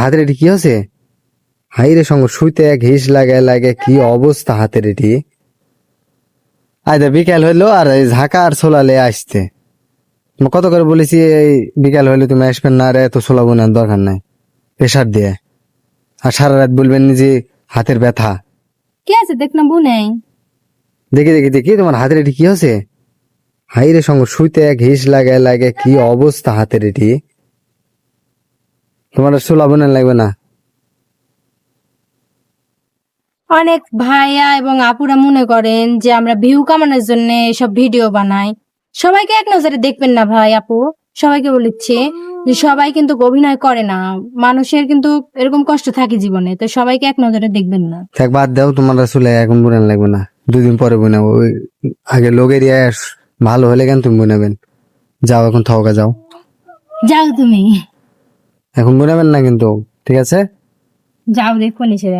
হাতের এটি কি আছে? হাইরে সঙ্গ শুইতে ঘিস লাগায় লাগে কি অবস্থা হাতের এটি। আজ বিকাল হইলো আর এই ঝাঁকা আর সোলালে আসতে কত করে বলেছি এই বিকাল হইলে তুমি আসবেন না, আর এত সোলাবো না, দরকার নাই প্রেশার দিয়ে। আর সারা রাত বলবেন যে হাতের ব্যথা। কি আছে দেখ না বউ নেই। দেখি দেখি দেখি তোমার হাতের এটি কি আছে? হাইরে সঙ্গ শুইতে ঘিস লাগায় লাগে কি অবস্থা হাতের এটি। তোমার আর সোলাবো না, লাগবে না। অনেক ভাইয়া এবং আপুরা মনে করেন যে আমরা ভিউ কামানোর জন্য এসব ভিডিও বানাই। সবাইকে এক নজরে দেখবেন না ভাই আপু, সবাইকে বলেছি যে সবাই কিন্তু অভিনয় করে না, মানুষের কিন্তু এরকম কষ্ট থাকে জীবনে, তো সবাইকে এক নজরে দেখবেন না। থাক বাদ দাও, তোমার আসলে এখন বোনান লাগবে না, দুদিন পরে বোনাবো। ওই আগে লোকের ভালো হলে কেন তুমি বোনাবেন। যাও এখন থকা যাও, যাও তুমি, এখন বোনাবেন না কিন্তু, ঠিক আছে? যাও দেখো নিচে।